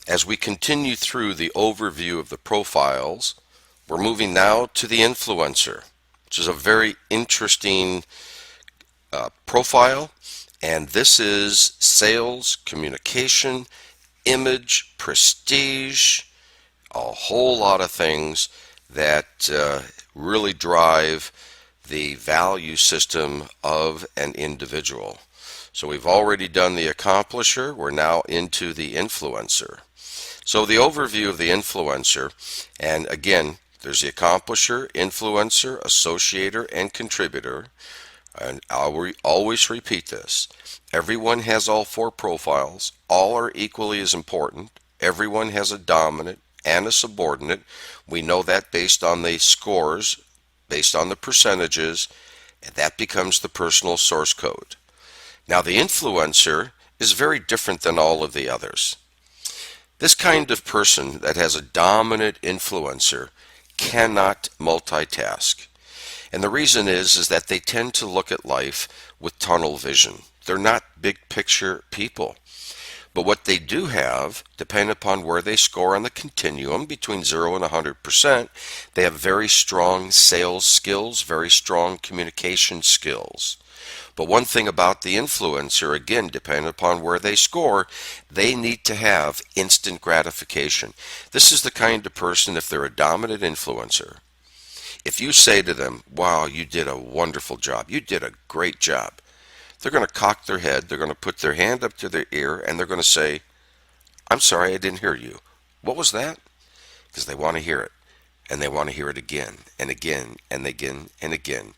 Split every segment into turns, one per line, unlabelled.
as we continue through the overview of the profiles, we're moving now to the influencer, which is a very interesting profile. And this is sales, communication, image, prestige, a whole lot of things that really drive the value system of an individual. So we've already done the accomplisher. We're now into the influencer. So the overview of the influencer, and again, there's the accomplisher, influencer, associator, and contributor. And I'll always repeat this. Everyone has all four profiles. All are equally as important. Everyone has a dominant and a subordinate. We know that based on the scores, based on the percentages, and that becomes the personal source code. Now the influencer is very different than all of the others. This kind of person that has a dominant influencer cannot multitask. And the reason is that they tend to look at life with tunnel vision. They're not big picture people. But what they do have, depending upon where they score on the continuum between 0 and 100%, they have very strong sales skills, very strong communication skills. But one thing about the influencer, again, depending upon where they score, they need to have instant gratification. This is the kind of person, if they're a dominant influencer, if you say to them, wow, you did a wonderful job, you did a great job, they're going to cock their head, they're going to put their hand up to their ear, and they're going to say, I'm sorry, I didn't hear you. What was that? Because they want to hear it. And they want to hear it again and again and again and again.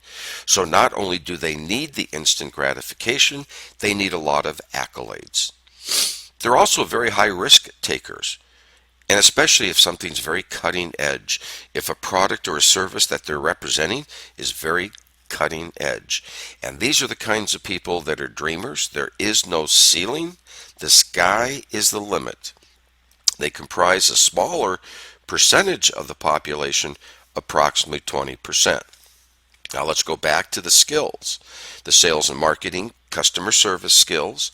So not only do they need the instant gratification, they need a lot of accolades. They're also very high risk takers. And especially if something's very cutting edge, if a product or a service that they're representing is very cutting edge. And these are the kinds of people that are dreamers. There is no ceiling. The sky is the limit. They comprise a smaller percentage of the population, approximately 20%. Now let's go back to the skills. The sales and marketing, customer service skills,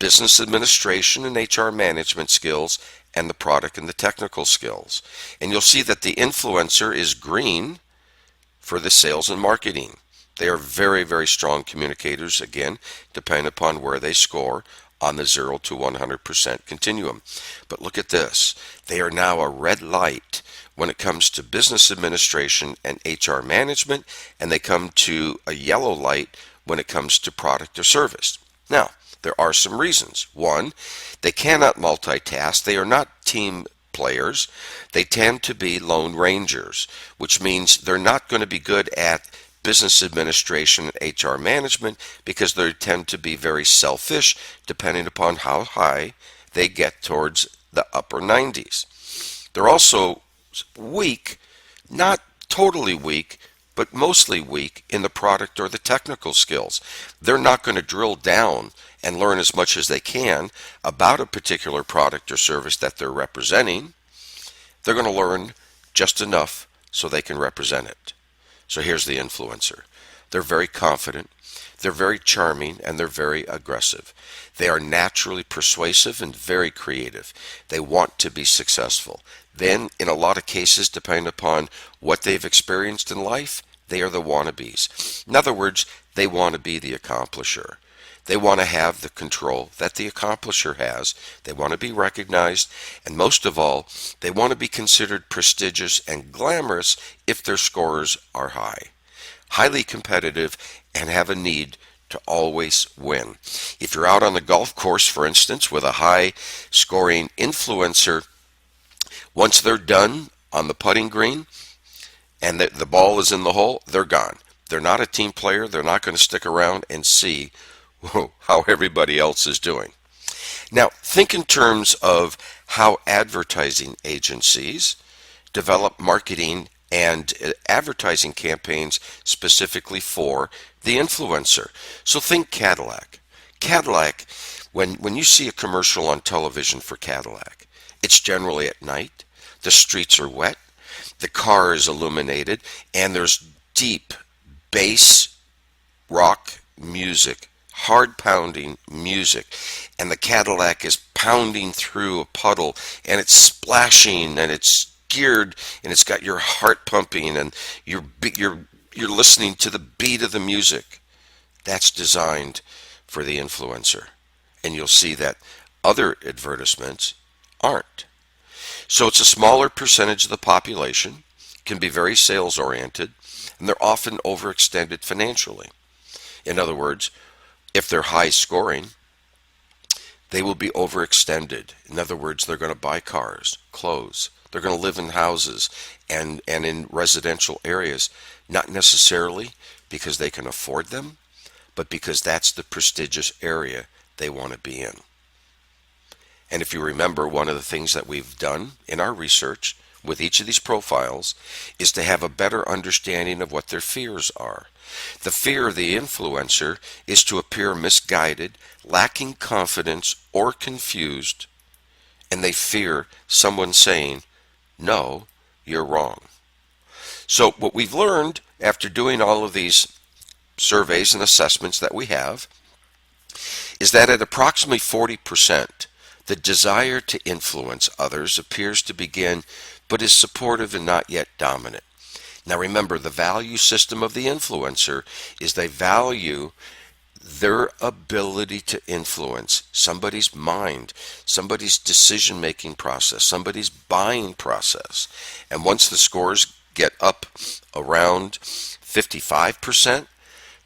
business administration and HR management skills, and the product and the technical skills. And you'll see that the influencer is green for the sales and marketing. They are very, very strong communicators, again, depending upon where they score on the 0 to 100% continuum. But look at this. They are now a red light when it comes to business administration and HR management, and they come to a yellow light when it comes to product or service. Now, there are some reasons. One, they cannot multitask. They are not team players. They tend to be lone rangers, which means they're not going to be good at business administration and HR management because they tend to be very selfish depending upon how high they get towards the upper 90s. They're also weak, not totally weak, but mostly weak in the product or the technical skills. They're not going to drill down and learn as much as they can about a particular product or service that they're representing. They're going to learn just enough so they can represent it. So here's the influencer. They're very confident, they're very charming, and they're very aggressive. They are naturally persuasive and very creative. They want to be successful. Then, in a lot of cases, depending upon what they've experienced in life, they are the wannabes. In other words, they want to be the accomplisher. They want to have the control that the accomplisher has. They want to be recognized, and most of all, they want to be considered prestigious and glamorous if their scores are high. Highly competitive and have a need to always win. If you're out on the golf course, for instance, with a high scoring influencer, once they're done on the putting green and the ball is in the hole, they're gone. They're not a team player. They're not going to stick around and see how everybody else is doing. Now, think in terms of how advertising agencies develop marketing and advertising campaigns specifically for the influencer. So think Cadillac. Cadillac, when you see a commercial on television for Cadillac, it's generally at night, the streets are wet, the car is illuminated, and there's deep bass rock music hard pounding music, and the Cadillac is pounding through a puddle, and it's splashing, and it's geared, and it's got your heart pumping, and you're listening to the beat of the music. That's designed for the influencer. And you'll see that other advertisements aren't. So it's a smaller percentage of the population, can be very sales oriented, and they're often overextended financially. In other words, if they're high scoring, they will be overextended. In other words, they're going to buy cars, clothes. They're going to live in houses and in residential areas, not necessarily because they can afford them, but because that's the prestigious area they want to be in. And if you remember, one of the things that we've done in our research with each of these profiles is to have a better understanding of what their fears are. The fear of the influencer is to appear misguided, lacking confidence, or confused, and they fear someone saying, "No, you're wrong." So what we've learned after doing all of these surveys and assessments that we have is that at approximately 40%, the desire to influence others appears to begin, but is supportive and not yet dominant. Now remember, the value system of the influencer is they value their ability to influence somebody's mind, somebody's decision-making process, somebody's buying process. And once the scores get up around 55%,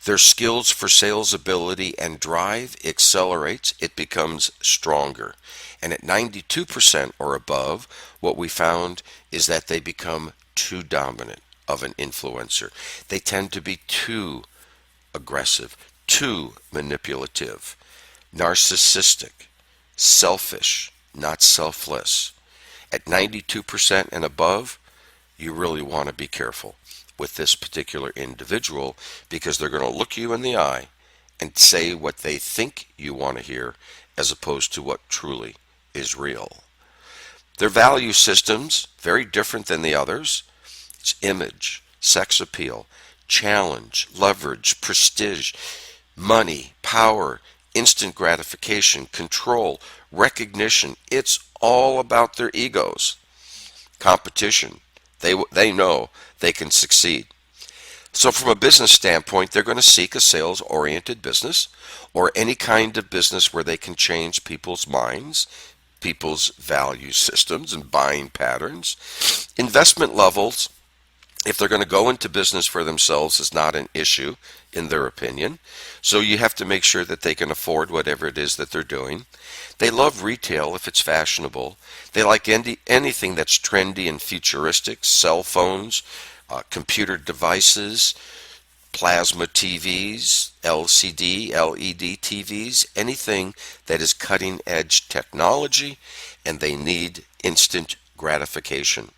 their skills for sales ability and drive accelerates, it becomes stronger. And at 92% or above, what we found is that they become too dominant of an influencer. They tend to be too aggressive, too manipulative, narcissistic, selfish, not selfless. At 92% and above, you really want to be careful with this particular individual because they're going to look you in the eye and say what they think you want to hear as opposed to what truly is real. Their value systems, very different than the others. It's image, sex appeal, challenge, leverage, prestige, money, power, instant gratification, control, recognition. It's all about their egos. Competition. They know they can succeed. So from a business standpoint, they're going to seek a sales-oriented business or any kind of business where they can change people's minds, people's value systems and buying patterns. Investment levels, if they're going to go into business for themselves, is not an issue in their opinion. So you have to make sure that they can afford whatever it is that they're doing. They love retail if it's fashionable. They like anything that's trendy and futuristic, cell phones, computer devices, plasma TVs, LCD, LED TVs, anything that is cutting edge technology, and they need instant gratification.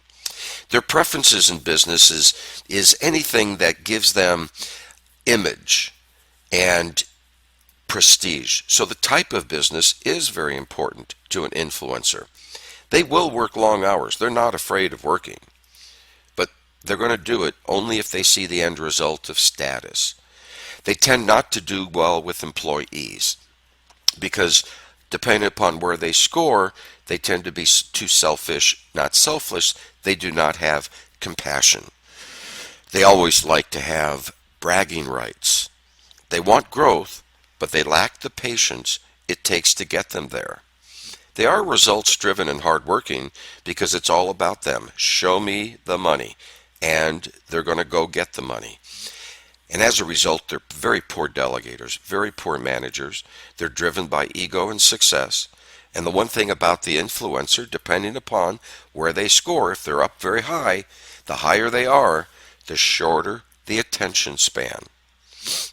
Their preferences in business is anything that gives them image and prestige. So the type of business is very important to an influencer. They will work long hours. They're not afraid of working. But they're going to do it only if they see the end result of status. They tend not to do well with employees because depending upon where they score, they tend to be too selfish, not selfless. They do not have compassion. They always like to have bragging rights. They want growth, but they lack the patience it takes to get them there. They are results driven and hardworking because it's all about them. Show me the money, and they're going to go get the money. And as a result, they're very poor delegators, very poor managers. They're driven by ego and success. And the one thing about the influencer, depending upon where they score, if they're up very high, the higher they are, the shorter the attention span.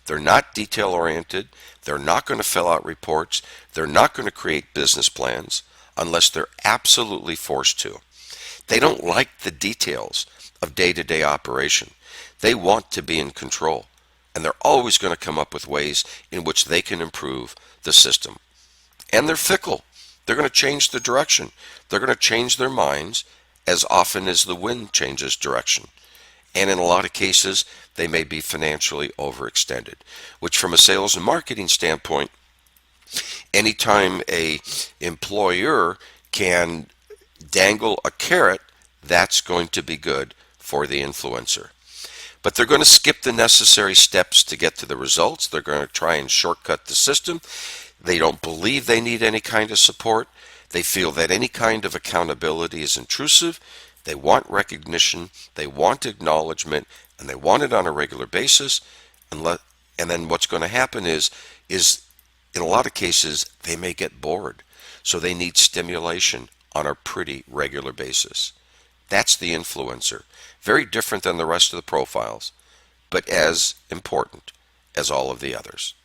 They're not detail oriented. They're not going to fill out reports. They're not going to create business plans unless they're absolutely forced to. They don't like the details of day-to-day operation. They want to be in control, and they're always going to come up with ways in which they can improve the system. And they're fickle. They're going to change the direction. They're going to change their minds as often as the wind changes direction. And in a lot of cases, they may be financially overextended, which from a sales and marketing standpoint, anytime a employer can dangle a carrot, that's going to be good for the influencer. But they're going to skip the necessary steps to get to the results. They're going to try and shortcut the system. They don't believe they need any kind of support. They feel that any kind of accountability is intrusive. They want recognition, they want acknowledgement, and they want it on a regular basis. And then what's going to happen is in a lot of cases, they may get bored. So they need stimulation on a pretty regular basis. That's the influencer. Very different than the rest of the profiles, but as important as all of the others.